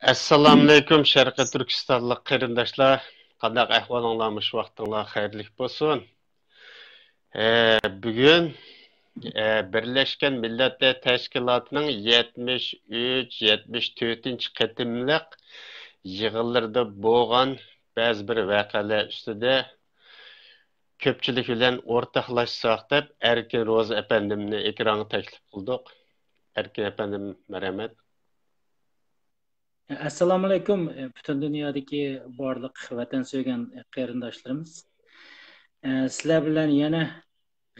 Assalomu alaykum Sharqiy Turkistonlik qarindoshlar. Qanday ahvolinglar shu vaqtinglar xayrli bo'lsin. Bugun Birleşken Milletler Teşkilatı'nın 73-74. qatimliq yig'inlarida bo'lgan ba'zi bir voqealar ustida ko'pchilik bilan o'rtoqlashsak deb Erkin Ro'za efendimni ekranga taklif qildik. Erkin efendim, marhamat. Assalomu alaykum butun dunyodagi barliq vatan suygan qarindoshlarimiz. Sizlar bilan yana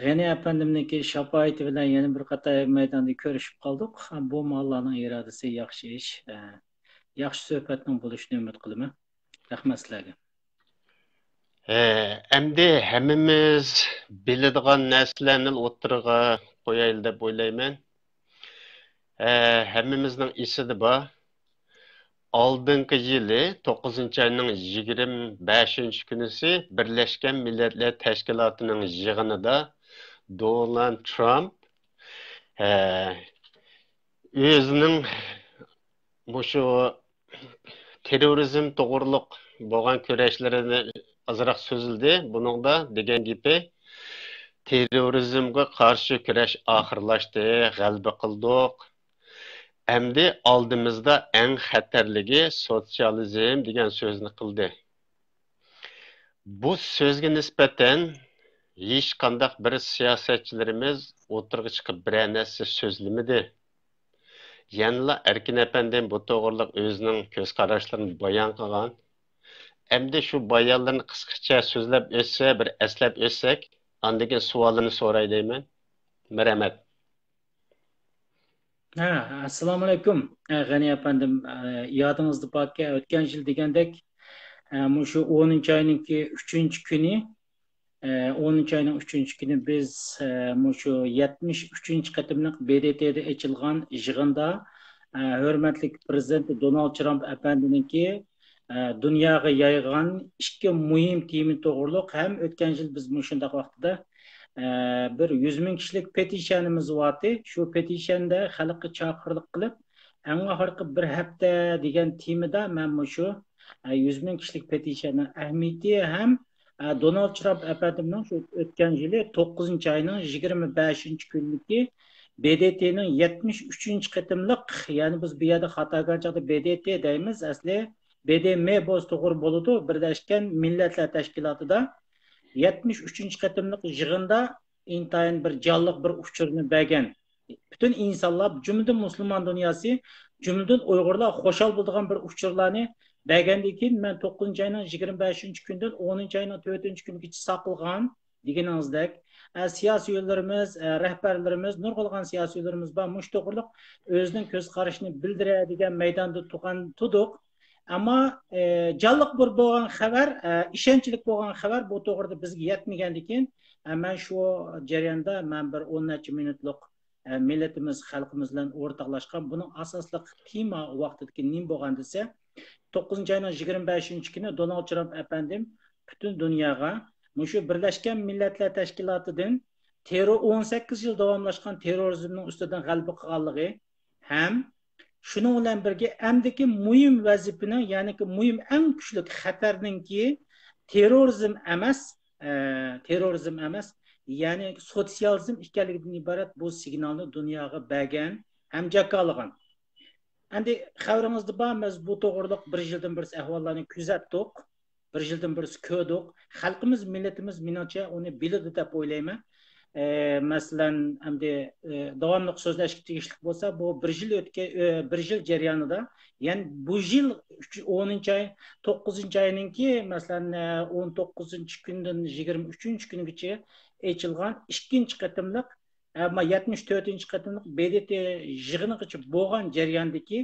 G'ani apandimniki shafoati bilan yana bir qator maydonda ko'rishib qoldik. Bu Allohning irodasi, yaxshi ish, yaxshi suhbatning bo'lishini umid qilaman. Rahmat sizlarga. Endi hammamiz biladigan narsalarni o'ttirg'a qo'yaylik deb o'ylayman. Hammamizning esida bor. Oldingi yili 9-oyning 25-kunisi Birleşken Milletler Teşkilatı'nın yig'inida Donald Trump o'zining shu terrorizm to'g'riliq bo'lgan kurashlarini azroq so'zildi. Buningda degan gapi terrorizmga qarshi kurash oxirlashdi, g'alaba qildik. Endi oldimizda eng xatarligi sotsializm degan so'zni qildi. Bu so'zga nisbatan hech qanday bir siyosatchilarimiz o'tirg'i chiqib bir narsa so'zlamadi. Yanla Erkin efendim bu to'g'riliq o'zining ko'z qarashlarini bayon qilgan. Endi shu bayonlarni qisqacha so'zlab o'tsa, bir eslab o'tsak, andagan savolini so'ray deyman. Marhamat. Assalomu alaykum G'ani apandim. Yodingizda borki, o'tgan yil degandek shu 10-oyninki 3-kuni 10-oyning 3-kuni biz shu 73 qatimliq BDT'de açılgan yig'inda hurmatli prezident Donald Trump apandininki dunyoga yaygan ikki muhim tema to'g'riliq ham o'tgan yil biz shundaq vaqtida bir 100 ming kishilik petishyanimiz vardı. Şu petishanda xalqqa chaqiriq qilib, eng oxirgi bir hafta degan temada men shu 100 ming kishilik petishyanning ahamiyati ham Donald Trump efendimning şu o'tgan yili 9-oyning 25-kunligi BDT'ning 73 qatimliq, ya'ni biz bu yerda xatogarchilikda BDT deymiz, asli BDM bo'z to'g'ri bo'ladi. Birlashgan Millatlar Tashkilotida 73 qatimliq yig'inda intayin bir jonliq bir uchurni bergan. Bütün insonlar, jumladan musulmon dunyosi, jumladan Uyg'urlar xo'shal bo'lgan bir uchurlarni bergandan keyin men 9-oyning 25-kundan 10-oyning 4-kunigacha saqlagan deganingizdek, siyosiy yo'llarimiz, rahbarlarimiz, nurg'ulg'an siyosiy yo'llarimiz bor. Mush to'g'riliq o'zining ko'z qarashini bildiradigan maydonda turgan tuduq. Ama canlıq bir bo'lgan xabar, ishonchlik bo'lgan xabar bu to'g'rida bizga yetmagandan keyin men shu jarayonda men bir 10 minutlik millatimiz, xalqimiz bilan o'rtoqlashgan. Buning asosli tema vaqtidagi nima bo'lgan desa, 9-oyning 25-kuni Donald Trump efendim butun dunyoga shu Birleşken Milletler Teşkilatı'dan 18 yil davomlashgan terrorizmning ustidan g'alaba qilganligi ham şunun bilan birga amdiki muhim vazifani, ya'ni ki muhim eng kuchli xatarninki terrorizm emas, ya'ni sotsializm ekanligidan iborat bu signalni dunyoga bergan ham jakalagan. Endi xabaringizda bor, biz bu to'g'riliq bir yildan bir ahvollarni kuzatdik, bir yildan bir ko'rdik. Xalqimiz, millatimiz menimcha uni biladi deb o'ylayman. Masalan, endi davomli so'zlashga tegishli bo'lsa, bu bir yil jarayonida, ya'ni bu yil 10-oy 9-oyninki masalan 19-kundan 23-kungacha ochilgan 2-qatimliq ama 74-qatimliq BDT yig'inigacha bo'lgan jarayondagi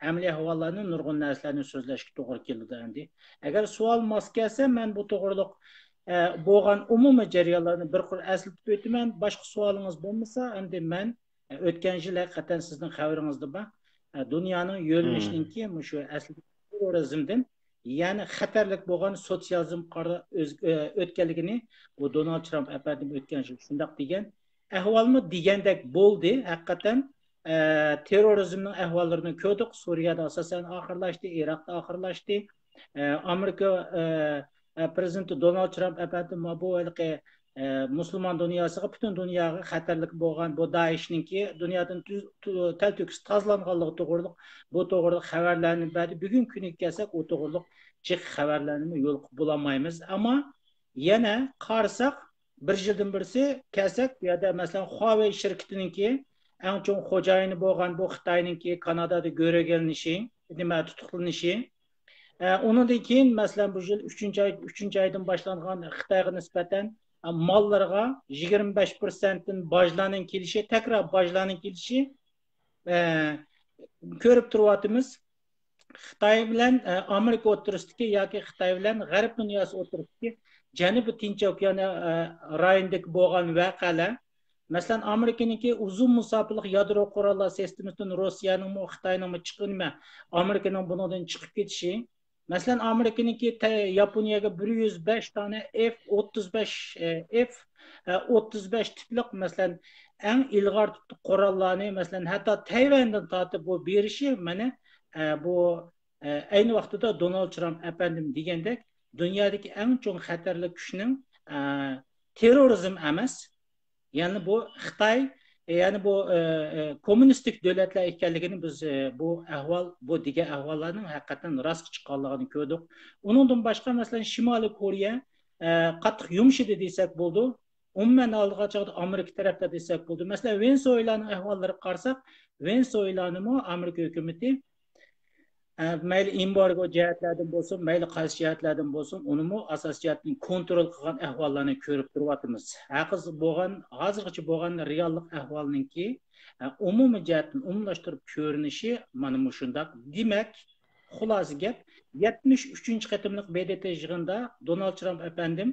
amaliy ahvollarni, nurg'un narsalarni so'zlashga to'g'ri keldi endi. Agar savol mos kelsa, men bu to'g'riliq bo'lgan umumiy jarayonlarni bir qur eslatib o'taman. Boshqa savolingiz bo'lmasa, endi men o'tgan yil haqiqatan sizning xabaringizda bor, dunyoning yo'linishinki shu asli terrorizmdan, ya'ni xatarlik bo'lgan sotsializm qora o'tganligini bu Donald Trump efendim o'tgan yil shundoq degan ahvolmi degandek bo'ldi. Haqiqatan terrorizmning ahvollarini ko'rdik. Suriyada asosan oxirlashdi, Iroqda oxirlashdi. Amerika prezidenti Donald Trump efendim bu musulmon dunyosiga, butun dunyoga xatarlik bo'lgan bu Daesh'ninki dunyodan talto'kis tozlanganligi to'g'riliq bu to'g'riliq xabarlarni berdi. Bugun kuniga kelsak, u to'g'riliq jiq xabarlarni yo'l qilolmaymiz. Ammo yana qarasak, bir yildan birisi kelsak, bu yerda masalan Huawei shirkatininki eng chong xo'jayini bo'lgan bu Xitoyninki Kanadada ko'rgilinishi, nima tutuqlanishi. Onundan keyin masalan bu yil 3 oydan boshlangan Xitoyga nisbatan mallarga 25%dan bojlarning kelishi, takrar bojlarning kelishi ko'rib turyapmiz. Xitoy bilan Amerika o'rtasidagi yoki Xitoy bilan G'arb dunyosi o'rtasidagi Janubiy Tinch okeani rayonidagi bo'lgan voqealar, masalan Amerikaniki uzun musofirlik yadro qurollar sistemasidan Rossiyaning va Xitoyning chiqinma, Amerikaning bundan chiqib ketishi. Masalan Amerikaniki Yaponiyaga 105 tane F-35 tiplik masalan eng ilg'or tipli qurollarni masalan hatto Tayvandan tortib bu berishi mana bu ayni vaqtida Donald Trump efendim degandek dunyodagi eng chong xatarli kuchning terrorizm emas, ya'ni bu Xitoy, ya'ni bu kommunistik davlatlar ekanligini biz bu ahvol, bu degan ahvollarning haqiqatan rost chiqqanligini ko'rdik. Undan boshqa masalan Shimoliy Koreya qattiq yumshidi desak bo'ldi. Umuman oldiga chiqdi Amerika tarafda desak bo'ldi. Masalan Venezuelaning ahvollariga qarasak, Venezuelani Amerika hukumati mayli embargo jihatlardan bo'lsin, mayli qaysi jihatlardan bo'lsin, uni asos jihatdan kontrol qilgan ahvollarni ko'rib turyapmiz. Hozirgacha bo'lgan reallik ahvolninki umumiy jihatdan umumlashtirib ko'rinishi mana bu shundoq. Demak, xulosa gap 73 qatimliq BDT yig'inida Donald Trump efendim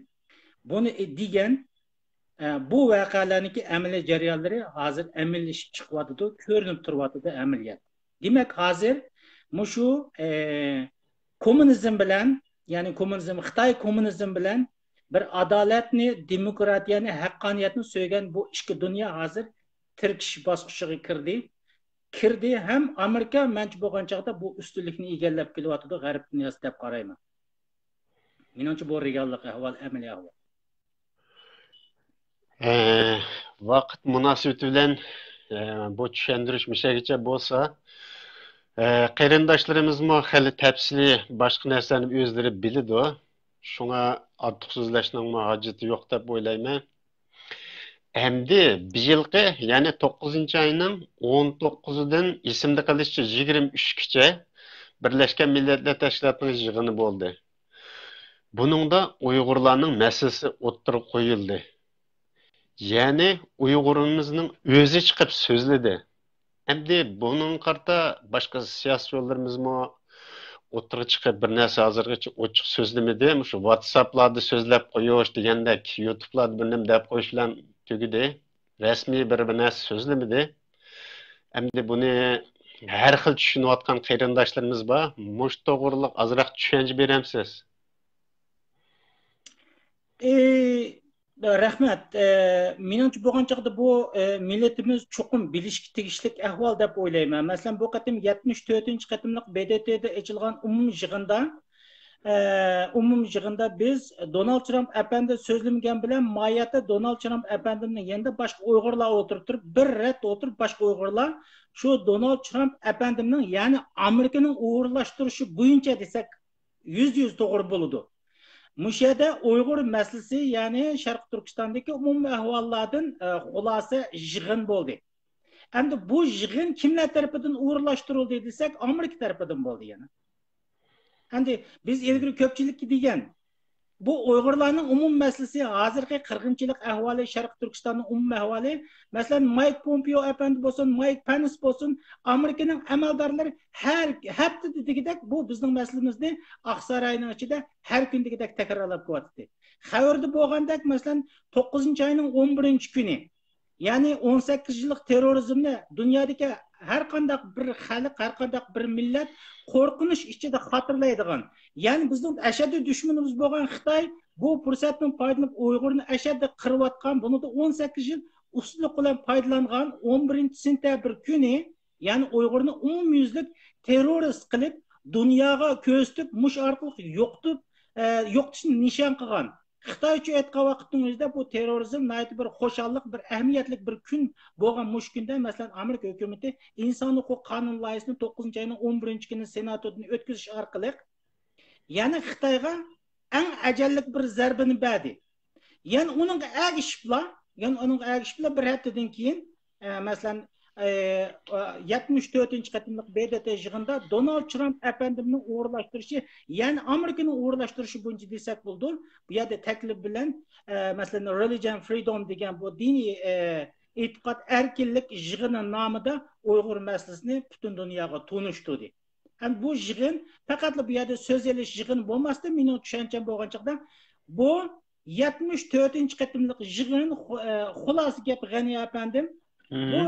buni degan bu voqealarniki amaliy jarayonlari hozir amallashib chiqyapti, ko'rinib turyapti amaliyot. Demak, hozir mushu kommunizm bilan, ya'ni kommunizm, Xitoy kommunizm bilan bir adolatni, demokratiyani, haqqoniyatni so'ygan bu ikki dunyo hozir tirkish bosqichiga kirdi. Ham Amerika manchi bo'lgan chog'da bu ustunlikni egallab kelyapti G'arb dunyosi deb qarayman. Menimcha bu reallik ahvol, amaliy ahvol. Vaqt munosabati bilan bu tushuntirish mishagicha bo'lsa, qarindoshlarimiz hali tafsili boshqa narsani o'zlari biladi. Shunga ortiq so'zlashning hojati yo'q deb o'ylayman. Endi bu yilgi, ya'ni 9-oyning 19-dan esimda qolishicha 23gacha Birlashgan Millatlar Tashkilotining yig'ini bo'ldi. Buningda Uyg'urlarning masalasi o'ttirib qo'yildi. Ya'ni Uyg'urimizning o'zi chiqib so'zladi. Endi buning qarta boshqa siyosiy yo'llarimiz o'tirib chiqib bir narsa hozirgacha ochiq so'zlamadi. Shu WhatsApplarda so'zlab qo'yish degandek, YouTube'larda bir nima deb qo'yish bilan tugidi. Rasmiy bir narsa so'zlamadi. Endi buni har xil tushunayotgan qarindoshlarimiz bor. Mush to'g'riliq ozroq tushuncha beramsiz? Rahmat. Menimcha bo'lgan chog'da bu millatimiz cho'qim bilishga tegishli ahvol deb o'ylayman. Masalan, bu qatim 74-qatimliq BDTda ochilgan umum yig'inda biz Donald Trump efendi so'zlamagan bilan mayata Donald Trump efendining yanında boshqa Uyg'urlar o'tirib bir ret o'tirib boshqa Uyg'urlar shu Donald Trump efendining, ya'ni Amerikaning uyg'urlashtirishi bo'yicha desak 100% to'g'ri bo'ladi. Muşada Uygur meselesi, yani Şarkı Türkistan'daki umum ahvallardan xulasa yığın oldu. Hem de bu yığın kimler tarafından uğurlaştırıldı desek Amerika tarafından oldu yani. Hem de biz ilgili köpçülük diyen bu Uygurların umum meselesi hazırki kırgınçılık ahvali, Şarkı Türkistan'ın umum ahvali, mesela Mike Pompeo efendi olsun, Mike Pence olsun, Amerika'nın emeldarları her hepsi dedik bu bizim meselemizni Aksaray'ın içinde her gün dedik tekrarlap koyatdı. Xabarda bo'lgandek mesela 9-oyning 11 günü, yani 18 yıllık terörizmni dünyadaki her qandaq bir xalq, her qandaq bir millet qo'rqinish ichida xotirlaydigan. Yani bizning ashaddiy dushmanimiz bo'lgan Xitoy bu fursatdan foydalanib Uyg'urni ashaddiy qirib atgan, buni da 18 yil ustunlik bilan foydalangan. 11-sentabr kuni yani Uyg'urni umumyuzlik terrorist qilib, dunyoga ko'zitib, mush orqali yo'qotishni nishon qilgan. Xitoycha aytgan vaqtning o'zida bu terrorizm bir xo'shallik, bir ahamiyatli bir kun bo'lgan mush kunda, masalan, Amerika hukumati inson huquq qonun loyihasini 9-oyning 11-kuni senatdan o'tkazish orqali yana Xitoyga eng ajallik bir zarbani berdi. Yani onun agishibla bir haftadan keyin masalan 74. qatimliq BDT yig'inida Donald Trump efendimning o'g'irlashtirishi, ya'ni Amerikaning o'g'irlashtirishi bo'yicha desak bo'ldi. Bu yerda taklif bilan masalan Religion Freedom degan bu diniy e'tiqod erkinlik yig'ini nomida Uyg'ur masalasini butun dunyoga tunishtirdi. Ham bu yig'in faqat bu yerda so'z elish yig'ini bo'lmasdi, mening tushuncham bo'lganchaqda bu 74. qatimliq yig'in xulosasi gap G'ani efendim. Bu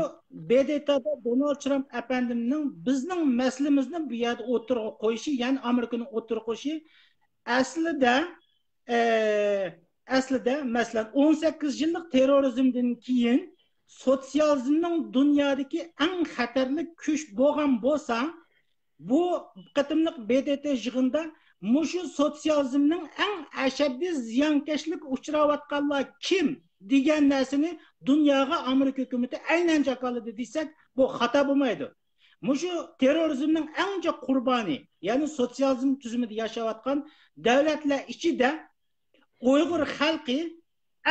BDT'da Donald Trump efendimning bizning masalamizni bu yerda o'tirg'a qo'yishi, ya'ni Amerikaning o'tirg'a qo'yishi aslida masalan 18 yillik terrorizmdan keyin sotsializmning dunyodagi eng xatarli kuch bo'lgan bo'lsa, bu qatimliq BDT yig'inda mushu sotsializmning eng ashaddiy ziyonkashlik uchrayotganlar kim degan narsani dunyoga Amerika hukumati aynan jakoladi desak, bu xato bo'lmaydi. Mushu terrorizmning eng çok qurboni, ya'ni sotsializm tuzumida yashayotgan davlatlar ichida Uyg'ur xalqi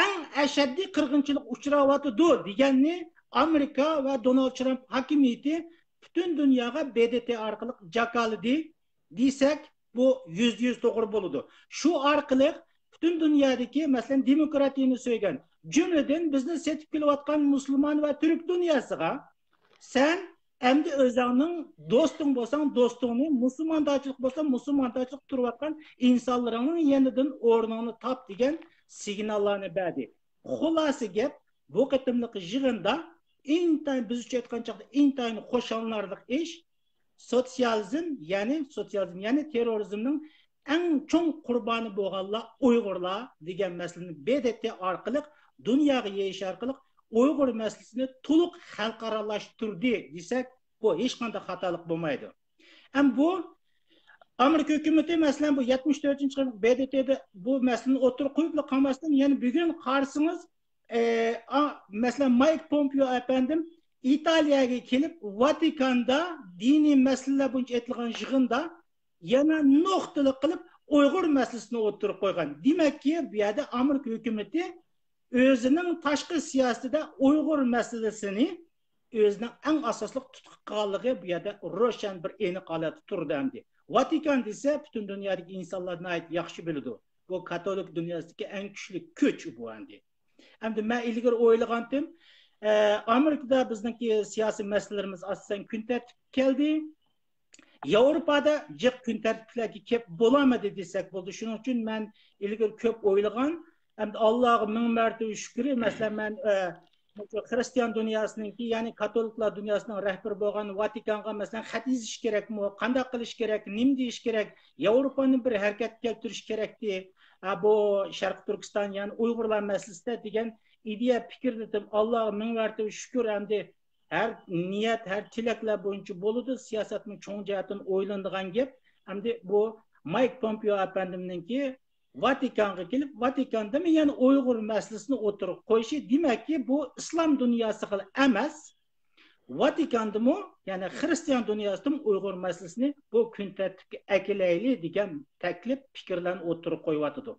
eng ashaddiy qirg'inchilik uchrayotdi deganni Amerika va Donald Trump hokimiyati butun dunyoga BDT orqali jakoladi desak, bu %100 to'g'ri bo'ladi. Shu orqali butun dunyodagi masalan demokratiyani so'ygan, jumladan bizni setib kelayotgan musulmon va turk dunyosiga sen endi o'zingning do'sting bo'lsang do'stingni, musulmondochilik bo'lsa musulmondochilik turayotgan insonlarning yenidan o'rnini top degan signallarni berdi. Xulosasi gap, bu qatimliq yig'inda intayin biz uchun aytganchaqda intayin qo'shonlarlik ish sotsializm, ya'ni terrorizmning eng cho'ng qurboni bo'lganlar Uyg'urlar degan masalani BDT orqali dunyoga yeyish orqali Uyg'ur masalasini to'liq xalqaralashtirdi desak, bu hech qanday xatolik bo'lmaydi. Ham bu Amerika hukumati masalan bu 74. BDT'da bu masalani o'tirib qo'yib qolmasdan, ya'ni bugun qarsangiz masalan Mike Pompeo efendim İtalya'ya kelib Vatikan'da diniy masalalar bo'yicha aytilgan yig'inda yana nuqtali qilib Uyg'ur masalasini o'tirib qo'ygan. Demakki, bu yerda Amerika hukumati o'zining tashqi siyosatida Uyg'ur masalasini o'zining eng asosli tutib qolganligi bu yerda ro'shan bir aniq holatda turdi hamdi. Vatikan desa butun dunyodagi insonlarni yaxshi biladi. Bu katolik dunyosidagi eng kuchli kuch bu hamdi. Hamda men ilgari o'ylagandim, Amerikada bizniki siyosiy masalalarimiz asosan kun tartibga keldi. Yevropada jiq kun tartiblarga kelib bo'lamadi desak bo'ldi. Shuning uchun men ilgari ko'p o'ylagan, hamda Allohga ming marta shukr, masalan men Hristiyan dunyosiningki, ya'ni katoliklar dunyosining rahbari bo'lgan Vatikanga masalan xat yozish kerakmi, qanday qilish kerak, nima deyish kerak, Yevropani bir harakatga keltirish kerakdi. Bu Sharq Turkiston, ya'ni Uyg'urlar masalasida degan ideya fikrdim. Allohga ming marta shukr, hamda her niyat, her tilaklar bo'yicha bo'ladi, siyosatning cho'ng jihatini o'ylanadigan gap. Hamda bu Mike Pompeo efendimninki Vatikanga kelib, Vatikanda ya'ni Uyg'ur masalasini o'tirib qo'yishi, demakki bu islom dunyosi emas, Vatikandami, ya'ni Hristiyan dunyosida Uyg'ur masalasini bu kun tartibga akilayli degan taklif fikrlarni o'tirib qo'yibdi.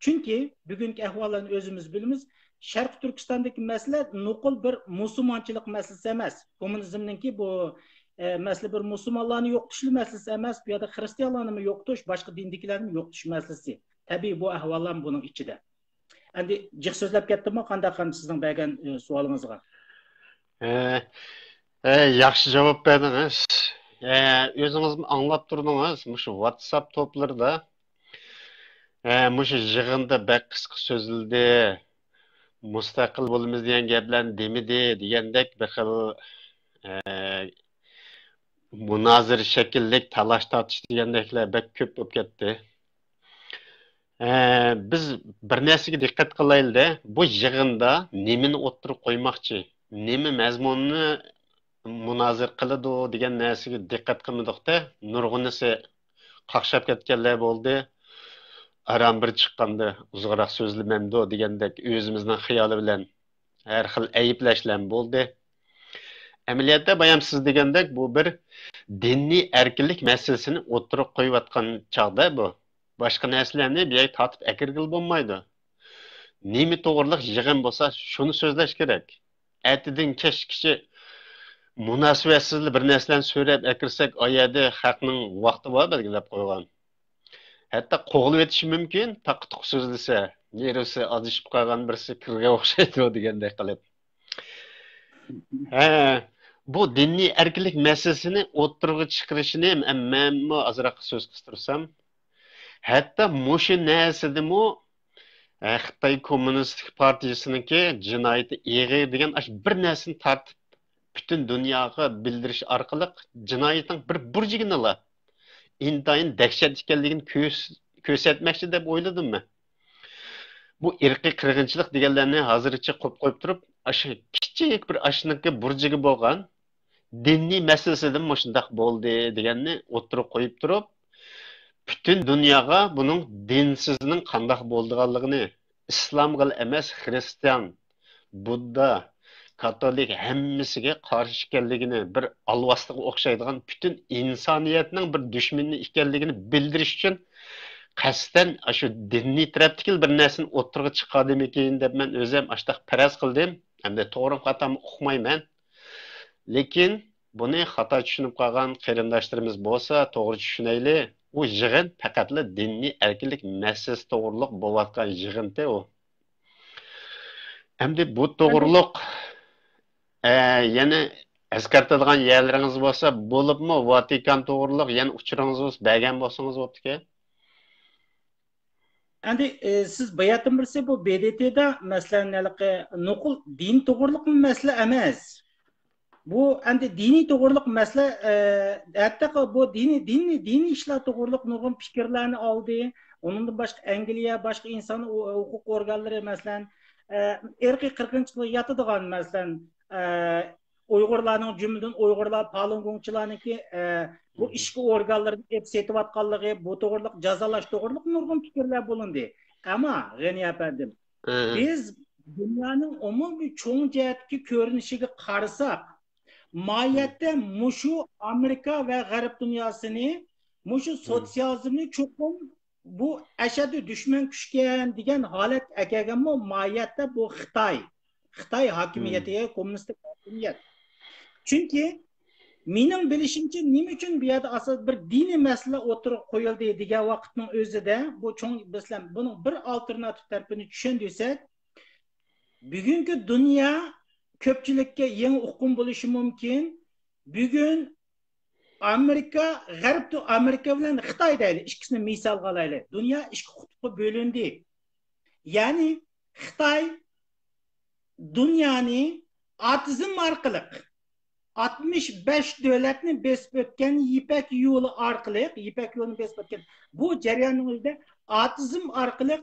Chunki bugungi ahvollarni o'zimiz bilamiz. Sharq Turkistondagi masala nuqul bir musulmonchilik masalasi emas. Kommunizmninki bu masala bir musulmonlarni yo'qotish masalasi emas, bu yerda xristianlarni yo'qotish, boshqa dindagilarni yo'qotish masalasi. Tabii bu ahvollar buning ichida. Endi jiq so'zlab ketdimmi, qanday ham sizning bergan savolingizga? Yaxshi javob berdingiz. O'zingiz anglab turdingiz, mushu WhatsApp to'plarida mushu yig'inda bak qisqa so'zildi. Mustaqil bo'lamiz degan gaplarni demidi degandek bir xil munozir shakllik talash tortish degandeklar bak ko'p bo'lib ketdi. Biz bir narsaga diqqat qilaylik-da, bu yig'inda nimani o'tirib qo'ymoqchi, nima mazmunni munozir qiladi degan narsaga diqqat qilmadik-da, nurg'unisi qaqshab ketganlar bo'ldi. Aram bir chiqqanda uzunroq so'zlamamdi degandek o'zimizning xiyoli bilan har xil ayblashlar bo'ldi. Amaliyotda bayam siz degandek bu bir diniy erkinlik masalasini o'tirib qo'yayotgan chog'da bu. Boshqa narsalarni bu yerga tortib akirgil bo'lmaydi. Nima to'g'riliq yig'in bo'lsa, shuni so'zlash kerak. Atidan kechgacha munosabatsiz bir narsalarni so'rab akirsak, oyada haqning vaqti bor belgilab qo'ygan. Hatto qo'g'ilib o'tishi mumkin, taqtuq so'zlasa, nerasi azishib qolgan birisi kirga o'xshaydi degandek qilib. Ha, bu diniy erkinlik masalasini o'tirg'i chiqarishini men azroq so'z qistirsam, hatto mushu narsadimi Xitoy Kommunistik Partiyasiniki jinoyati ig'i degan bir narsani tartib butun dunyoga bildirish orqali jinoyatning bir burjigini intayin dahshat ekanligini ko'rsatmoqchi deb o'yladim men. Bu irqiy qirg'inchilik deganlarni hozircha qo'yib turib, shu kichik bir ashniki burjiga bo'lgan diniy masalasidan shundoq bo'ldi deganni o'tirib qo'yib turib, butun dunyoga buning dinsizning qandoq bo'lganligini, islomga emas, xristian, budda, katolik hammasiga qarshi ekanligini, bir alvastıga o'xshaydigan butun insoniyatning bir dushmani ekanligini bildirish uchun qasddan shu diniy tarafdagi bir narsani o'tirg'i chiqadimikin deb men o'zim ashtaq faraz qildim. Hamda to'g'ri xatomni uqmayman. Lekin buni xato tushunib qolgan qarindoshlarimiz bo'lsa, to'g'ri tushunayli. U yig'in faqatla diniy erkinlik masalasi to'g'riliq bo'layotgan yig'inda u. Hamda bu to'g'riliq yana eskartilgan yerlaringiz bo'lsa, bo'libmi Vatikan to'g'riliq yana uchuringiz bergan bo'lsangiz bo'pti-ku. Endi siz bayatın birisi bu BDT'da mesela nokul din to'g'riliq mesele emas. Bu endi dini to'g'riliq mesele hatta bu dini ishlar to'g'riliq nurg'un fikrlarni oldi. Onun başka Angliya, başka insan hukuk organları mesela irqiy qirg'inchilik yotadigan mesela Uyg'urlarning jumladan Uyg'urlar Falungonchilarniki bu ishki organlarni etsetiyotganligi, bu to'g'riliq jazolash to'g'riliq nurg'un fikrlar bo'lindi. Ama G'ani efendim, biz dunyoning umumiy cho'ng jihatdagi ko'rinishiga qarasak, mahiyatda mushu Amerika va G'arb dunyosini, mushu sotsializmni cho'qim bu ashaddiy dushman kuchgan degan holat akaganmi, mahiyatda bu Xitoy hokimiyatiga, kommunistik hokimiyat. Chunki mening bilishimcha nima uchun bu yerda asos bir diniy masala o'tirib qo'yildi degan vaqtning o'zida bu cho'ng bizlar buni bir alternativ tarafini tushundirsak, bugungi dunyo ko'pchilikka yangi uqum bo'lishi mumkin. Bugun Amerika bilan Xitoy deydi, ikkisini misolga olaylik. Dunyo ikki qutbga bo'lindi. Ya'ni Xitoy dunyoni atizm orqali 65 davlatni besib o'tgan Ipak yo'li orqali, besib o'tgan bu jarayonda atizm orqali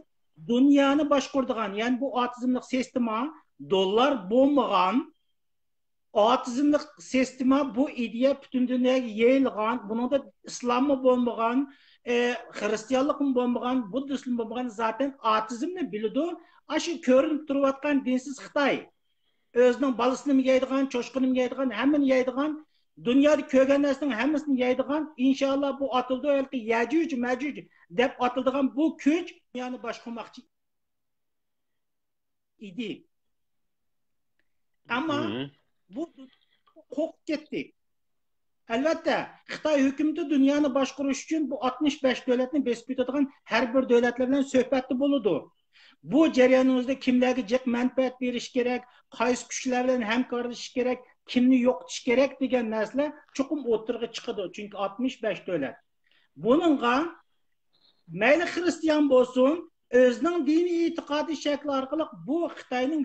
dunyoni boshqaradigan, ya'ni bu atizmlik sistema dollar bo'lmagan, atizmlik sistema bu ideya butun dunyoga yayilgan, buningda islommi bo'lmagan, xristianlikmi bo'lmagan, buddizm bo'lmagan, zaten atizmni biladi. Shu ko'rinib turayotgan dinsiz Xitoy o'zining bolasini yeydigan, cho'shqinini yeydigan, hammani yeydigan, dunyoda ko'rgan narsaning hammasini yeydigan, inshaalloh bu atildi yoki Yajuj Majuj deb atiladigan bu kuch dunyoni boshqarmoqchi idi. Ammo bu qo'rqib ketdi. Albatta, Xitoy hukumati dunyoni boshqarish uchun bu 65 davlatni besib o'tadigan har bir davlatlar bilan suhbatda bo'ladi. Bu jarayonimizda kimlarga jiq manfaat berish kerak, qaysi kuchlar bilan hamkorlashish kerak, kimni yo'qotish kerak degan narsalar chuqur o'tirg'i chiqadi. Chunki 65 davlat. Buningga mayli xristian bo'lsin, o'zining diniy e'tiqodiy shakli orqali bu Xitoyning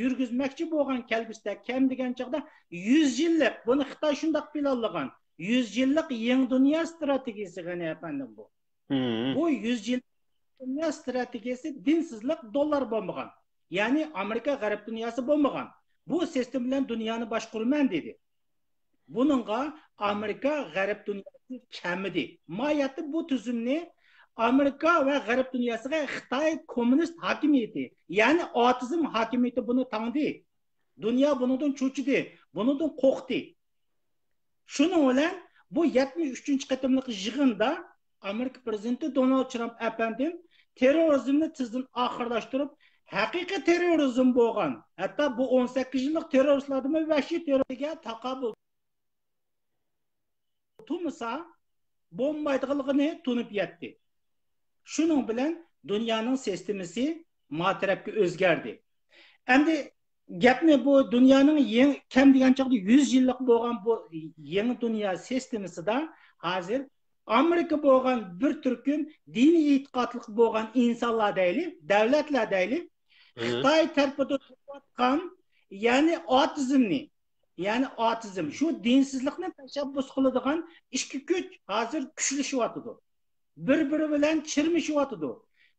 yurgizmoqchi bo'lgan kelgusida kam degan chaqda 100 yillik, buni Xitoy shundoq planlagan. 100 yillik yangi dunyo strategiyasi G'ani efendim bu. Bu 100 yil dünya stratejisi dinsizlik dollar bo'lmagan. Ya'ni Amerika G'arb dunyosi bo'lmagan. Bu sistem bilan dunyoni boshqaraman dedi. Bununla Amerika, Garip dünyası kemidi. Mayatı bu tüzümni Amerika ve Garip dünyasına Xitay komünist hakimiyeti, yani atizm hakimiyeti bunu tanıdı. Dünya bunun çocuğu, bunun korktu. Şunun bilen bu 73. qatımlıq yığında Amerika prezidenti Donald Trump efendim terrorizmni tizin ahırlaştırıp haqiqiy terrorizm bo'lgan, hatto bu 18 yillik terroristlarni vahshiy terrorga taqabul tunsa bo'lmaydiganligini tunib yetdi. Şunun bilen dünyanın sistemisi matarafga o'zgardi. Endi gapni bu dünyanın kam degan chog'da 100 yillik bo'lgan bu yangi dunyo sistemasida hozir Amerika bo'lgan bir turkum diniy e'tiqodli bo'lgan insonlar deyli, davlatlar deyli, Xitoy tarafida turayotgan yani atizm shu dinsizlikni tashabbus qiladigan ikki kuch hozir kuchlashyapti. Bir-biri bilan chirmishyapti.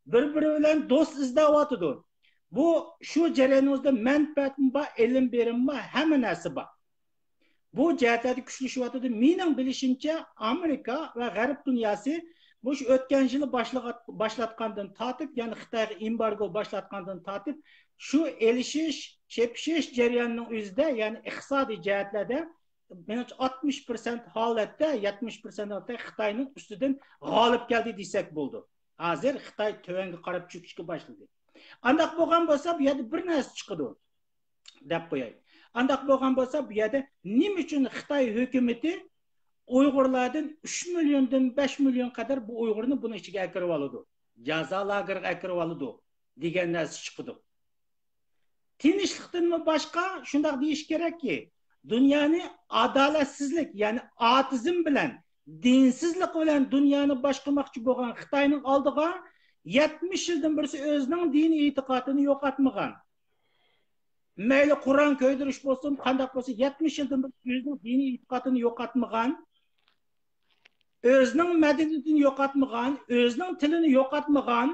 Bir-biri bilan do'st izlayapti. Bu shu jarayonimizda manfaatmi bor, ilm berimmi, hamma narsa bor. Bu jihatlarda kuchlashyapti. Mening bilishimcha Amerika va G'arb dunyosi bu o'tgan yili boshlatgandan tortib, ya'ni Xitoyga embargo boshlatgandan tortib, shu elishish, chepishish jarayonining o'zida, ya'ni iqtisodiy jihatlarda 60% holatda 70% holatda Xitoyning ustidan g'olib keldi desak bo'ldi. Hozir Xitoy tövanga qarab cho'kishga boshladi. Andaq bo'lgan bo'lsa, bu yerda bir narsa chiqadi deb qo'yay. Andaq bo'lgan bo'lsa, bu yerda nima uchun Xitoy hukumatı Uyg'urlardan 3 milliondan 5 million qadar bu Uyg'urni buni ichiga akirib oladi. Jazo lageriga akirib oladi degan narsa chiqadi. Tinchlikdanmi boshqa shunday deyish kerakki, dunyoni adolatsizlik, ya'ni atizm bilan, dinsizlik bilan dunyoni boshqarmoqchi bo'lgan Xitoyning oldiga 70 yildan birisi o'zining diniy e'tiqodini yo'qotmagan. Mayli Qur'on ko'ydirish bo'lsin, qanday bo'lsa 70 yildan birisi o'zining diniy e'tiqodini yo'qotmagan, o'zining madaniyatini yo'qotmagan, o'zining tilini yo'qotmagan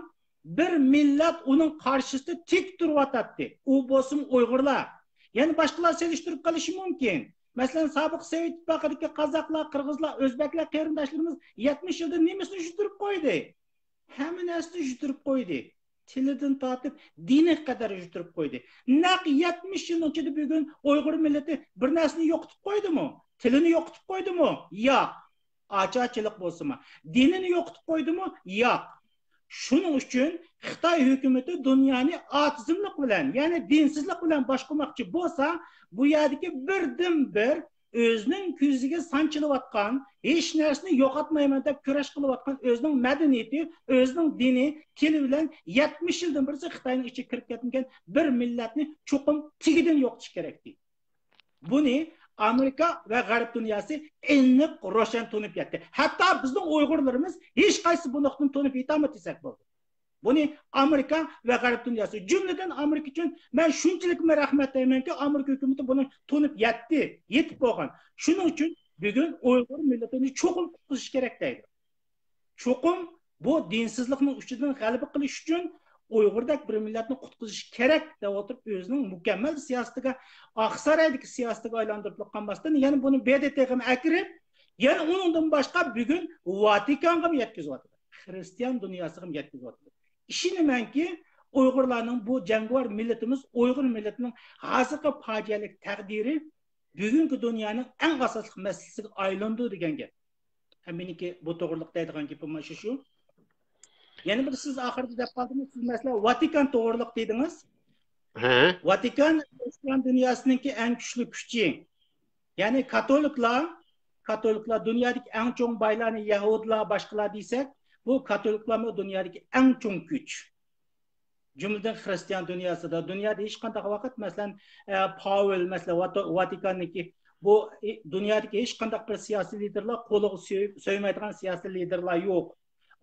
bir millat uning qarshisida tik turib u bo'lsin Uyg'urlar. Yani başkalar seliştirip kalışı mümkün. Mesela sabık Sovet İttifakı'daki Kazaklar, Kırgızlar, Özbekler, qarindoshlarimiz 70 yılda nemesini juturib koydu. Hemen nesini juturib koydu. Tilidan tortib, dini kadar juturib koydu. Naq 70 yıl önce de bugün Uygur milleti bir nesini yo'qotib koydu mu? Tilini yo'qotib koydu mu? Yo'q. Açıkçılık bo'lsin mi? Dinini yo'qotib koydu mu? Yo'q. Şunun için Xitoy hukumati dunyoni atizmlik bilan, ya'ni dinsizlik bilan boshqarmoqchi bo'lsa, bu yerdagi birdan-bir o'zining ko'ziga sanchilayotgan, hech narsani yo'qotmayman deb kurash qilayotgan o'zining madaniyati, o'zining dini, tili bilan 70 yildan birisi Xitoyning ichiga kirib ketgan bir millatni cho'qim tigidan yo'qotish kerak deydi. Buni Amerika ve G'arb dunyosi aniq ro'shan tunib yetdi. Hatto bizning Uyg'urlarimiz hech qaysi bu nuqtani tunib yetolmadi desak bo'ldi. Buni Amerika ve G'arb dunyosi, jumladan Amerika uchun men shunchalik rahmat deymanki, Amerika hukumati buni tunib yetib bo'lgan. Shuning uchun bugun Uyg'ur millatini cho'qim qutqizish kerak deydi. Cho'qim bu dinsizlikning ustidan g'alaba qilish uchun Uyg'urdek bir millatni qutqizish kerak deb o'tirib o'zining mukammal siyosatiga, Oqsaroydagi siyosatiga aylantirib qolmasdan, ya'ni buni BDTga akirib, ya'ni uningdan boshqa bugun Vatikanga yetkazyapti. Xristian dunyosiga yetkazyapti. İşinimenki Uyg'urlarning bu jangovar millatimiz, Uyg'ur millatining hozirgi fojialik taqdiri bugungi dunyoning eng asosli masalasiga aylandi degan gap. Meniki bu to'g'riliq deydigan gapim shu. Yani bir siz ahirda deb qoldingiz, siz mesela Vatikan to'g'riliq dedingiz. Vatikan Hristiyan dunyosiningki eng kuchli kuchi. Yani katoliklar dunyodagi eng cho'ng boylarni Yahudilar, boshqalar desak, bu katoliklar dunyodagi eng cho'ng kuch. Jumladan Hristiyan dunyosida, dunyoda hech qanday vaqt masalan Pavel mesela Vatikanniki bu dunyodagi hech qanday bir siyosiy liderlar qo'liga so'ymaydigan siyosiy liderlar yo'q.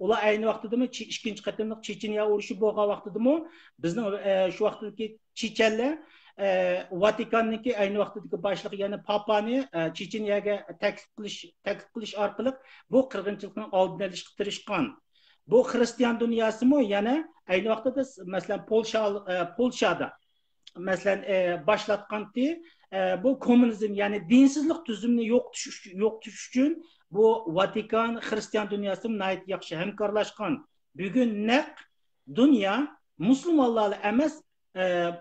Ular ayni vaqtidami ikkinchi qatimliq Checheniya urushi bo'lgan vaqtidami bizning shu vaqtdagi chechenlar Vatikanniki ayni vaqtdagi boshliq, ya'ni papani Checheniyaga taklif qilish orqali bu qirg'inchilikning oldini olishga tirishgan. Bu Hristiyan dunyosimi yana ayni vaqtida masalan Polshada masalan boshlatganti bu komünizm yani dinsizlik tüzümünü yok tutuş için bu Vatikan Hristiyan dünyası nayet yaxşı hemkarlaşkan. Bugün ne dünya Müslümanlarla emas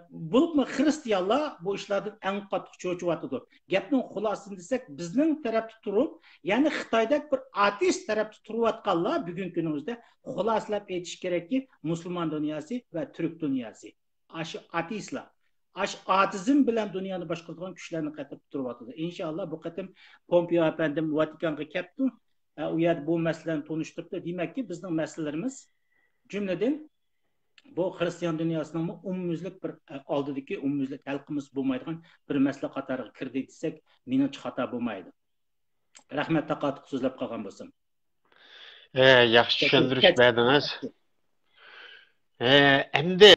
bulupmu Hristiyanlar bu işlerden en qattiq cho'chiyotidir. Gapning xulolasini desak, bizning tarafda turib, ya'ni Xitoydagi bir ateist tarafda turayotganlar bugungi kunimizda xulosalab aytish kerakki, musulmon dunyosi va turk dunyosi. Aşı ateistlar, aş atizm bilan dunyoni boshqaradigan kuchlarni qatab turibdi. İnşallah bu qatim Pompeo efendim Vatikanga kelibdi. U yerda bu masalani tanishtirdi. Demakki, bizning masalalarimiz jumladan bu Hristiyan dünyasının umumyüzlük bir oldidagi umumyüzlük halqimiz bo'lmaydigan bir masala qatoriga kirdi desak, menimcha xato bo'lmaydi. Rahmat, taqotiq so'zlab qolgan bo'lsam. Yaxshi tushundirish berdingiz. Endi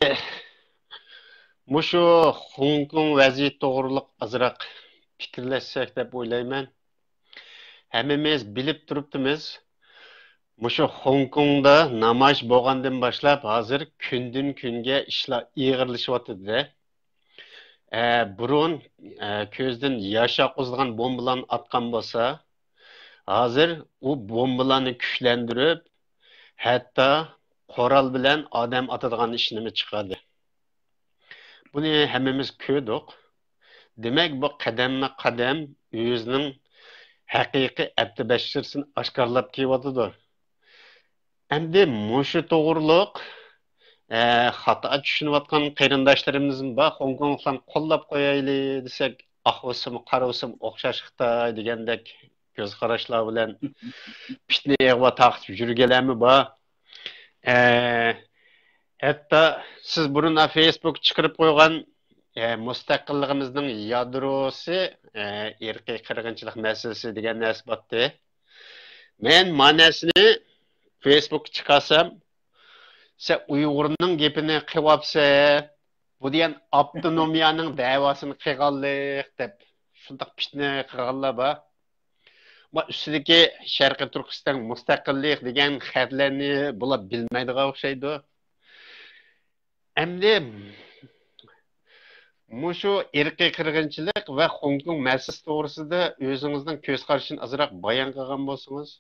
mushu Hong Kong vaziyati to'g'riliq azroq fikrlashsak deb o'ylayman. Hammamiz bilib turibmiz. Mushu Hong Kongda namoyish bo'lgandan boshlab hozir kundan kunga ishlar ig'irlashyapti-da. Burun ko'zdan yosh oqizgan bombalarni atgan bo'lsa, hozir u bombalarni kuchlantirib, hatto qoral bilan odam atadigan ishni chiqadi. Buni hammamiz ko'rdik. Demak, bu qadamma-qadam o'zining haqiqiy abdibashirsini oshkorlab kelyapti. Endi mushu to'g'riliq xato tushunayotgan qarindoshlarimiz bor, Hong Kongdan qo'llab qo'yayli desak, ahvosim, qarosim o'xshash Xitoy degandek ko'z qarashlar bilan fitna yig'ib taqib yurganlarmi bor. Hatto siz burun Facebook chiqarib qo'ygan mustaqilligimizning yadrosi irqiy qirg'inchilik masalasi degan narsa bordi. Men ma'nosini Facebook chiqarsam, sen Uyg'urning gapini qilyapsa, bu degan avtonomiyaning da'vosini qilganlik deb shunday fitna qilganlar bor. Bu ustidagi Sharqiy Turkiston mustaqillik degan xatlarni bular bilmaydigan o'xshaydi. Endi mushu irqiy qirg'inchilik va Hong Kong masalasi to'g'risida o'zingizning ko'z qarashini azroq bayon qilgan bo'lsangiz.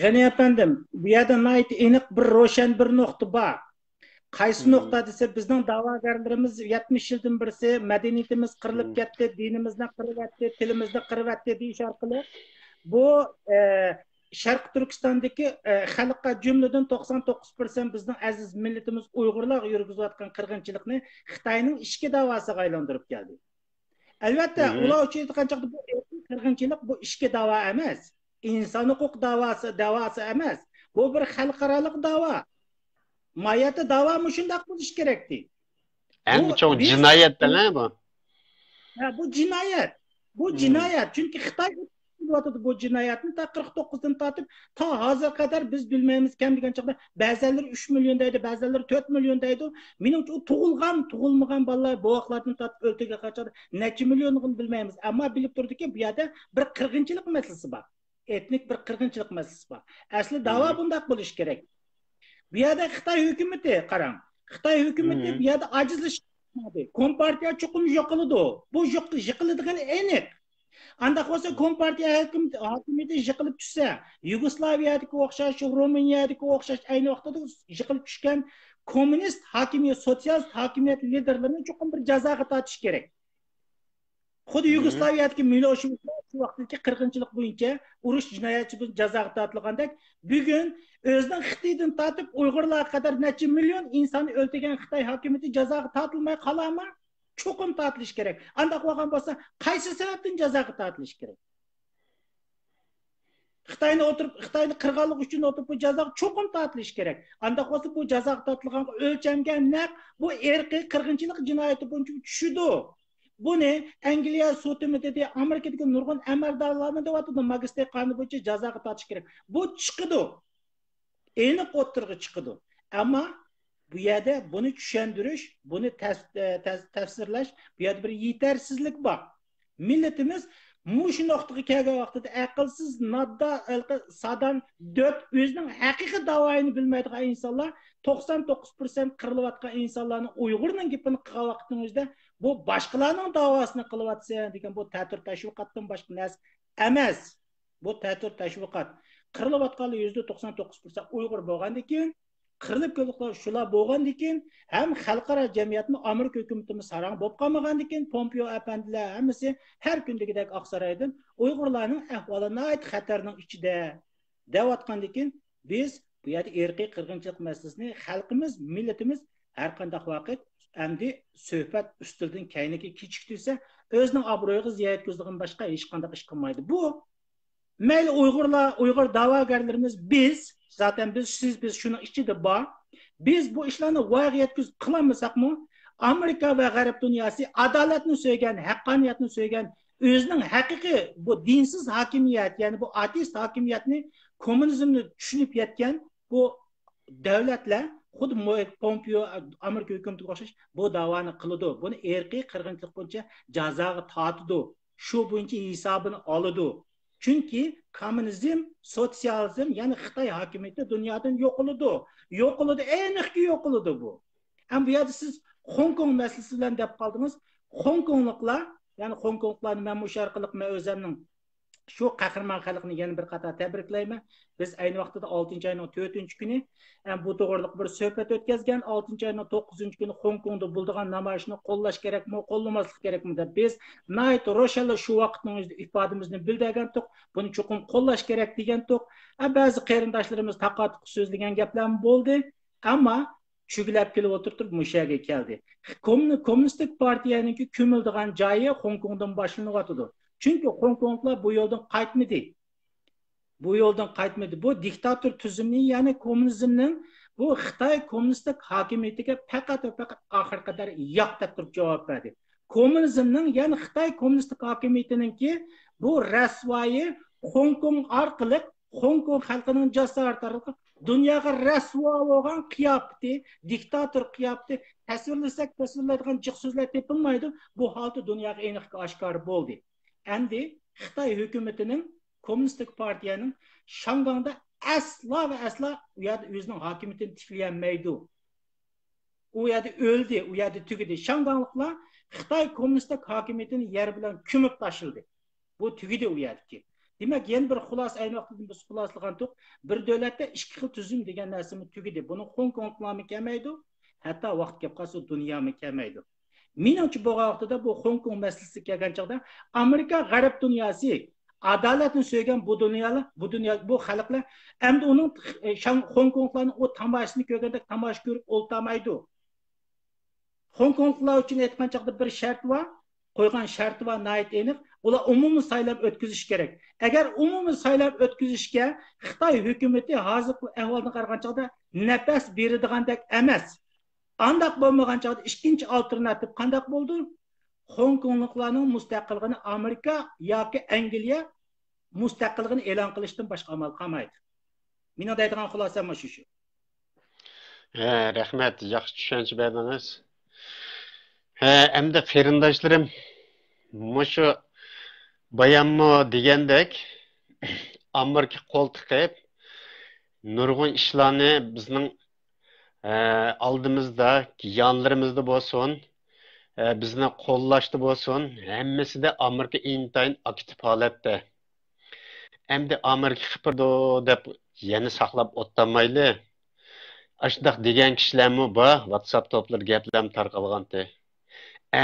G'ani efendim, bu yerda aniq bir ro'shan bir nuqta bor. Qaysi nuqta desa, bizning da'vogarlarimiz 70 yildan birisi madaniyatimiz qirilib ketdi, dinimizni qirib ketdi, tilimizni qirib ketdi deyish orqali bu Sharq Turkistondagi xalqqa jumladan 99% bizning aziz millatimiz Uyg'urlar yurgizayotgan qirg'inchilikni Xitoyning ichki da'vosiga aylantirib keldi. Albatta, ular uchun qanchalik bu qirg'inchilik bu ichki da'vo emas. İnsan hukuk davası emas. Bu bir xalqarалық dava. Mayatı dava muşundaq bo'lish kerakdi. En çok cinayet değil mi bu? Bu cinayet. Bu cinayet. Çünkü Xitoy bu cinayetni ta 49'dan tortib ta hozir qadar biz bilmaymiz kam degan chaqda ba'zanlar 3 million deydi, ba'zanlar 4 million deydi. Menimcha u tug'ilmagan bolalar bu vaqtlardan tortib o'ltiga qachon necha millionligini bilmaymiz. Ammo bilib turdiki, bu yerda bir qirg'inchilik masalasi bor. Etnik bir qirg'inchilik masalasi bor. Asli da'vo bunday bo'lish kerak. Bu yerda Xitoy hukumati qarang. Xitoy hukumati bu yerda ajizlashmadi. Kompartiya chuqur yo'qiladi. Bu yiqiladigan aniq. Andaq bo'lsa kompartiya hokimiyati yiqilib tushsa, Yugoslaviyadagi o'xshash, Ruminiyadagi o'xshash ayni vaqtda yiqilib tushgan kommunist hokimiyat, sotsialist hokimiyat liderlarini chuqur bir jazoga tortish kerak. Xuddi Yugoslaviyadagi Milošević shu vaqtdagi qirg'inchilik bo'yicha urush jinoyatchi bilan jazoga tortilgandek, bugun o'zining Xitoydan tortib Uyg'urlarga qadar necha million insonni o'ldirgan Xitoy hokimiyati jazoga tortilmay qoladimi? Chuqur tortilish kerak. Andaq bo'lgan bo'lsa, qaysi sababdan jazoga tortilish kerak? Xitoyni qirg'inlik uchun o'tirib bu jazoga chuqur tortilish kerak. Andaq bo'lsa bu jazoga tortilgan o'lchamga naq bu irqiy qirg'inchilik jinoyati bo'yicha tushidi. Buni Angliya sudimi dedi, Amerikadagi nurg'un amaldorlarni deyotdi, magistr qonuni bo'yicha jazoga tortish kerak. Bu chiqadi. Aniq o'tirg'i chiqadi. Ammo bu yerda buni tushuntirish, buni tafsirlash, bu yerda bir yetarsizlik bor. Millatimiz mushu nuqtaga kelgan vaqtida aqlsiz, nodda, sadan dot o'zining haqiqiy da'voyini bilmaydigan insonlar 99% qirilayotgan insonlarning Uyg'urning gapini qilgan vaqtingizda bu boshqalarning davosini qilyapsan degan bu ta'tir tashviqotdan boshqa narsa emas. Bu ta'tir tashviqot. Qirilayotganlar %99% Uyg'ur bo'lgandan keyin qirilib kelgan shular bo'lgandan keyin ham xalqaro jamiyatni Amerika hukumatimiz sarang bo'lib qolmagandan keyin Pompeo apandilar hammasi har kundagidek Oqsaroydan Uyg'urlarning ahvoli nihoyat xatarning ichida deyotgandan keyin biz bu yerda irqiy qirg'inchilik masalasini xalqimiz, millatimiz har qanday vaqt endi suhbat ustidan kayniga kechiktirsa o'zining obro'yiga ziyo yetkazadigan boshqa hech qanday ish qilmaydi. Bu mayli Uyg'urlar, Uyg'ur da'vogarlarimiz biz biz shuning ichida bor. Biz bu ishlarni voyaga yetkazib qilolmasakmi, Amerika va G'arb dunyosi adolatni so'ygan, haqqoniyatni so'ygan, o'zining haqiqiy bu dinsiz hokimiyat, ya'ni bu ateist hokimiyatni, kommunizmni tushunib yetgan bu davlatlar xuddi Pompeo Amerika hukumatiga o'xshash bu da'voni qiladi. Buni irqiy qirg'inchilik bo'yicha jazoga tortadi. Shu bo'yicha hisobini oladi. Chunki kommunizm, sotsializm, ya'ni Xitoy hokimiyati dunyodan yo'qoladi. Yo'qoladi, aniqki yo'qoladi bu. Ham bu yerda siz Hong Kong masalasi bilan deb qoldingiz. Hong Kongliklar, ya'ni Hong Kongliklarni men bu sharqlik men o'zimning shu qahramon xalqni yana bir qator tabriklayman. Biz ayni vaqtida 6-oyning 4-kuni bu to'g'riliq bir suhbat o'tkazgan. 6-oyning 9-kuni Hong Kongda bo'lgan namoyishni qo'llash kerakmi, qo'llamaslik kerakmi deb biz nihoyat ro'shanlar shu vaqtning o'zida ifodamizni bildirgandik. Buni chuqur qo'llash kerak degandik. Ba'zi qarindoshlarimiz taqotiq so'zlagan gaplar bo'ldi, ammo chuglab kelib o'tirib mushaga keldi. Kommunistik partiyaning ko'mildigan joyi Hong Kongdan boshlanyapti. Chunki Hong Konglar bu yo'ldan qaytmadi. Bu diktator tuzumni, ya'ni kommunizmning bu Xitoy kommunistik hokimiyatiga faqat oxir qadar yo'q deb turib javob berdi. Kommunizmning, ya'ni Xitoy kommunistik hokimiyatiningki bu rasvoyi Hong Kong orqali Hong Kong xalqining jasorati orqali dunyoga rasvo bo'lgan qiyofati, diktator qiyofati tasvirlaydigan jiq so'zlar topilmaydi. Bu holda dunyoga aniq oshkor bo'ldi. Endi Xitoy hukumatining kommunistik partiyaning Shanghayda aslo va aslo u yerda o'zining hokimiyatini tiklayolmaydi. U yerda o'ldi, u yerda tugadi. Shangayliklar Xitoy kommunistik hokimiyatini yer bilan ko'mib tashildi. Bu tugadi u yerdagi. Demak, yana bir xulosa ayni vaqtda biz xuloslagandik. Bir davlatda ikki xil tuzum degan narsani tugadi. Buni Hong Konglarmi kelmaydi, hatto vaqt kelib qolsa dunyomi kelmaydi. Menimcha bu vaqtida bu Hong Kong masalasi kelgan chog'da Amerika G'arb dunyosi adolatni so'ygan bu xalqlar endi uning Hong Konglarning o tamoshasini ko'rganda tomosha ko'rib o'ltamaydi. Hong Konglar uchun aytgan chog'da bir shart bor, qo'ygan sharti bor, nihoyat aniq. Ular umumiy saylab o'tkazish kerak. Agar umumiy saylab o'tkazishga Xitoy hukumati hozir bu ahvolni qaragan chog'da nafas beridigandek emas. Andaq bo'lmagan chog'da ikkinchi alternativ qanday bo'ldi? Hong Kongliklarning mustaqilligini Amerika yoki Angliya mustaqilligini e'lon qilishdan boshqa amal qilmaydi. Mening aytgan xulosam shu. Rahmat, yaxshi tushuncha berdingiz. Endi qarindoshlarim, mushu bayanmo degandek Amerika qo'l tiqib nurg'un ishlarni bizning oldimizda, yonlarimizda bo'lsin, bizni qo'llashda bo'lsin, hammasida Amerika intayin aktiv holatda. Endi Amerika qipirdi deb yana saqlab o'tmayli. Ashundoq degan kishilarmi bor, WhatsApp to'plar gaplarni tarqalgandi.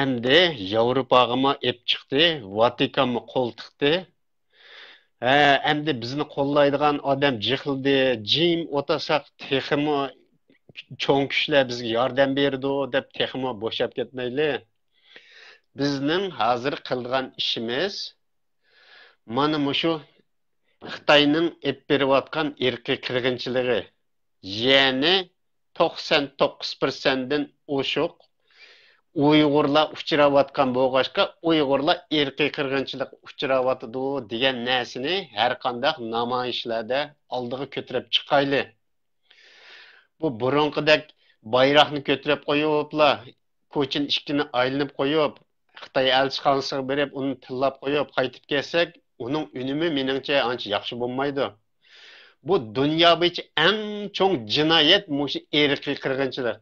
Endi Yevropaga ep chiqdi, Vatikanga qo'l tiqdi. Endi bizni qo'llaydigan odam jihildi, jim o'tasak texmi cho'ng kuchlar bizga yordam berdi deb texmi bo'shab ketmayli. Bizning hozir qilgan ishimiz mana shu Xitoyning ep berayotgan irqiy qirg'inchiligi, ya'ni 99%dan oshiq Uyg'urlar uchrayotgan bo'lg'ashqa Uyg'urlar irqiy qirg'inchilik uchrayotdi degan narsani har qanday namoyishlarda oldiga ko'tarib chiqayli. Bu burunqidek bayroqni ko'tarib qo'yiblar, ko'chin ikkini aylanib qo'yib, Xitoy elchixonasiga berib, uni tillab qo'yib qaytib kelsak, uning unumi meningcha ancha yaxshi bo'lmaydi. Bu dunyo bo'yicha eng chong jinoyat mushu irqiy qirg'inchilik.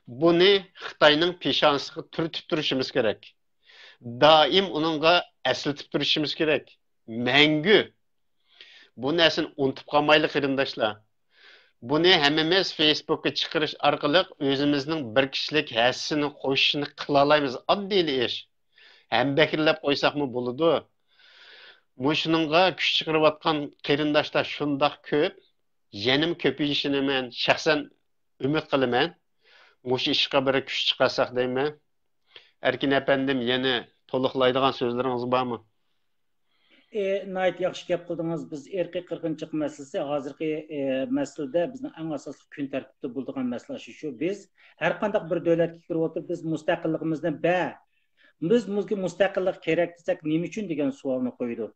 Buni Xitoyning peshonasiga turtib turishimiz kerak. Doim uningga eslatib turishimiz kerak. Mangu bu narsani unutib qolmaylik qarindoshlar. Buni hammamiz Facebookga chiqarish orqali o'zimizning bir kishilik hassini qo'shishni qila olamiz. Oddiy ish. Ham bakirlab qo'ysaqmi bo'ladi. Mushuninga kuch chiqarayotgan qarindoshlar shundoq ko'p, yanim ko'payishini men shaxsan umid qilaman. Mushu ishqa bir kuch chiqarsak deyman. Erkin efendim yana to'liqlaydigan so'zlaringiz bormi? Nayt yaxshi gap qildingiz. Biz erkiy qirg'inchilik masalasi hozirgi masalada bizning eng asosli kun tartibida bo'ladigan masala shu. Biz har qanday bir davlatga kirib o'tirib biz mustaqilligimizni biz mustaqillik kerak desak nima uchun degan savolni qo'ydi.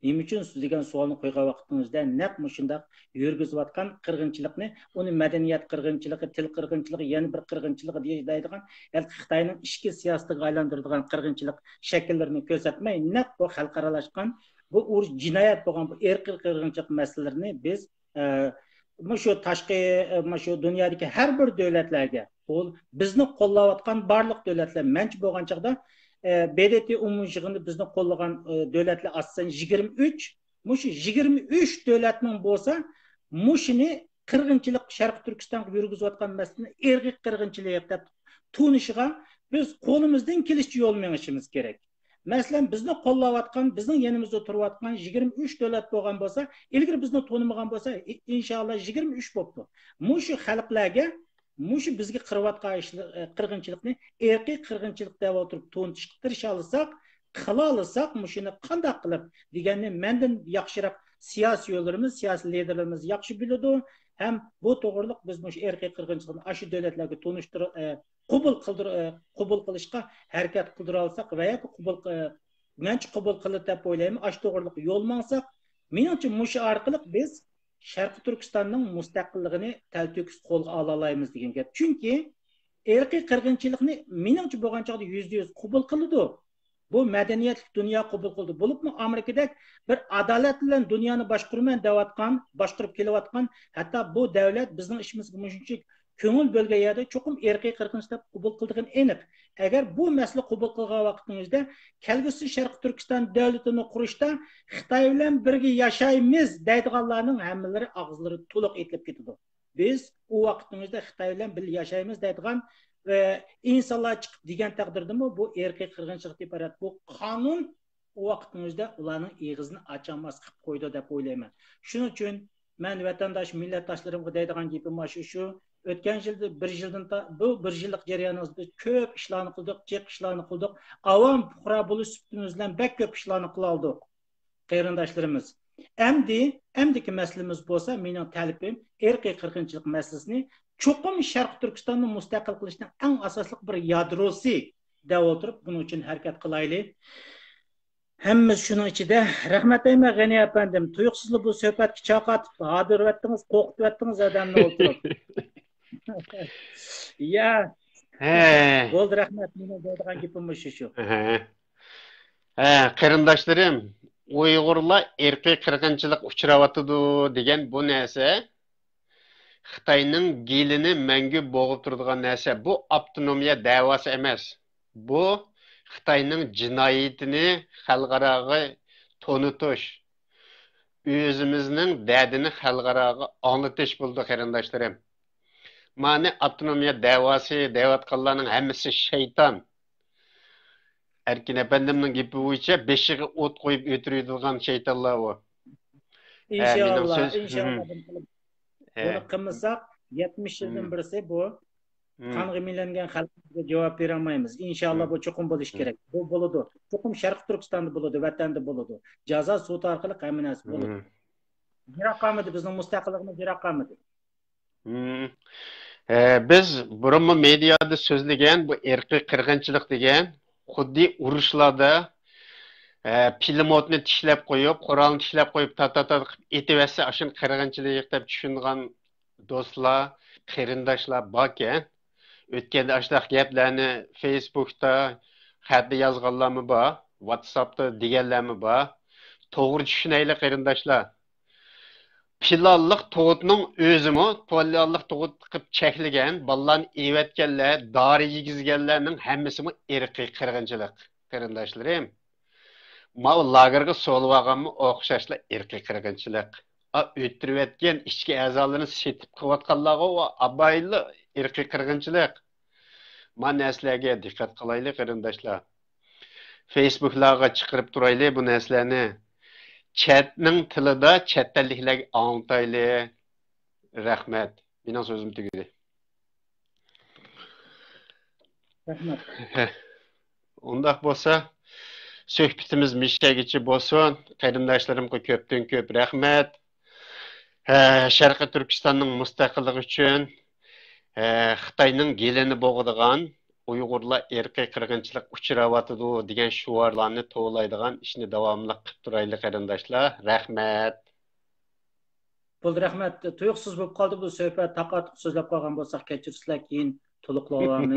Nima uchun siz degan savolni qo'ygan vaqtingizda naq shundaq yurgizayotgan qirg'inchilikni, uni madaniyat qirg'inchiligi, til qirg'inchiligi, yana bir qirg'inchiligi deydigan, Xitoyning ichki siyosatiga aylantiradigan qirg'inchilik shakllarini ko'rsatmay, naq bu xalqaralashgan bu urush jinoyat bo'lgan bu erkiy qirg'inchilik masalalarini biz shu tashqi shu dunyodagi har bir davlatlarga, bizni qo'llayotgan barliq davlatlar manchi bo'lgan chaqda BDT umumyig'ini bizni qo'llagan davlatlar asosan 23, shu 23 davlatning bo'lsa, mushini qirg'inchilik Sharq Turkistonga yurgizayotgan masalani erkiy qirg'inchilik deb tunishiga biz qo'limizdan kelishicha yo'l mengishimiz kerak. Masalan, bizni qo'llayotgan, bizning yanimizda turayotgan 23 davlat bo'lgan bo'lsa, ilgari bizni tonimagan bo'lsa, inshaalloh 23 bo'libdi. Mushu xalqlarga mushu bizga qirayotgan qirg'inchilikni erkiy qirg'inchilik deb o'tirib to'ntishga tirisha olsak, qila olsak, mushuni qanday qilib deganni mendan yaxshiroq siyosiy yo'llarimiz, siyosiy liderlarimiz yaxshi biladi. Ham bu to'g'riliq biz mush erkiy qirg'inchilikni ashu davlatlarga tunishtirib qabul qilishga harakat qildira olsak va qabul qilib deb o'ylayman. Ash to'g'riliq yo'l mangsak, menimcha mush orqali biz Sharq Turkistonning mustaqilligini talto'kis qo'lga ola olamiz degan gap. Chunki erkiy qirg'inchilikni menimcha bo'lgan chog'da 100% qabul qiladi. Bu madaniyatli dunyo qabul qildi. Bo'libmi Amerikada bir adolat bilan dunyoni boshqarib kelayotgan, hatto bu davlat bizning ishimizga shunchalik ko'ngil bo'lgan yerda cho'qim erkiy qirg'inchilik qabul qildigan aniq. Agar bu masala qabul qilgan vaqtingizda kelgusi Sharq Turkiston davlatini qurishda Xitoy bilan birga yashaymiz deydiganlarning hammalari og'izlari to'liq etilib ketadi. Biz u vaqtingizda Xitoy bilan birga yashaymiz deydigan ve insanlar çıkıp degan taqdirdami bu erkiy qirg'inchilik iborat. Bu qonun o vaqtimizda ularning eg'izini ocholmas qilib qo'ydi deb o'ylayman. Shuning uchun men vatandosh millatdoshlarimga deydigan gapim shu. O'tgan yilda bu bir yillik jarayonimizda ko'p ishlarni qildik, jiq ishlarni qildik. Avam fuqaro bo'lish suhbatimizdan bilan bak ko'p ishlarni qila oldik. Qarindoshlarimiz. Endi masalamiz bo'lsa, mening talabim erkiy qirg'inchilik masalasini cho'qim Sharq Turkistonni mustaqil qilishning eng asosli bir yadrosi deb o'tirib, buning uchun harakat qilaylik. Hammamiz shuning ichida rahmat aytman G'ani apandim. Tuyuqsizli bu suhbatga chaqatib, hadirvatdingiz, qo'rqitvatdingiz odamni o'tirib. Ya. Bo'ldi, rahmat. Meni deydigan gapim shu. Qarindoshlarim, Uyg'urlar erkiy qirg'inchilik uchrayotdi degan bu narsa Xitoyning gelini mangu bo'g'ib turadigan narsa. Bu avtonomiya da'vosi emas. Bu Xitoyning jinoyatini xalqaraga tonutish, o'zimizning dardini xalqaraga anglatish bo'ldi qarindoshlarim. Mani avtonomiya da'vosi deyotganlarning hammasi shayton. Erkin efendimning gapi bo'yicha beshiga o't qo'yib o'tiradigan shaytonlar u. İnşallah. Bunu qilmasak 70 yildan birisi bu qonga milangan xalqqa javob bera olmaymiz. Inshaalloh bu cho'qim bo'lish kerak. Bu bo'ladi. Cho'qim Sharq Turkistonda bo'ladi, vatanda bo'ladi. Jazo sud orqali qaminasi bo'ladi. Jiroqamidi bizning mustaqilligimiz jiroqamidi. Biz burunmi mediada so'zlagan bu erkiy qirg'inchilik degan xuddi urushlarda pilotni tishlab qo'yib, Qur'onni tishlab qo'yib qilib etiversa, ashun qirg'inchilik deb tushungan do'stlar, qarindoshlar borkan, o'tganda ashdaq gaplarni Facebookda xatda yozganlarmi bor, WhatsAppda deganlarmi bor. To'g'ri tushunaylik qarindoshlar. Filanlıq toğutның özümü filanlıq toğut qıb çəkilgən, ballarını evetkenlər, darı yegizgenlərinin həmmisi irqi qırğınçılıq. Qarindaşlarım, ma lagerga solvağanmı oxşaşla irqi qırğınçılıq. Ötürüp etken içki əzalarını setip qıvatqanlarga o abaylı irqi qırğınçılıq. Ma nəslərə diqqət qılaylı qarindaşlar. Facebooklarga chiqarib turayli bu narsalarni. Chatning tilida chatdanliklarga anglitayli. Rahmat. Mening so'zim tugadi. Rahmat. Undaq bo'lsa, suhbatimiz mishagicha bo'lsin. Qarindoshlarimga ko'pdan ko'p rahmat. Sharqiy Turkistonning mustaqilligi uchun Xitoyning gelini bo'g'adigan Uyg'urlar irqiy qirg'inchilik uchrayotidi degan shuarlarni to'g'laydigan ishni davomli qilib turaylik qarindoshlar. Rahmat. Bo'ldi, rahmat. Tuyuqsiz bo'lib qoldi bu suhbat. Taqotiq so'zlab qolgan bo'lsak, kechirsizlar, keyin to'liqlab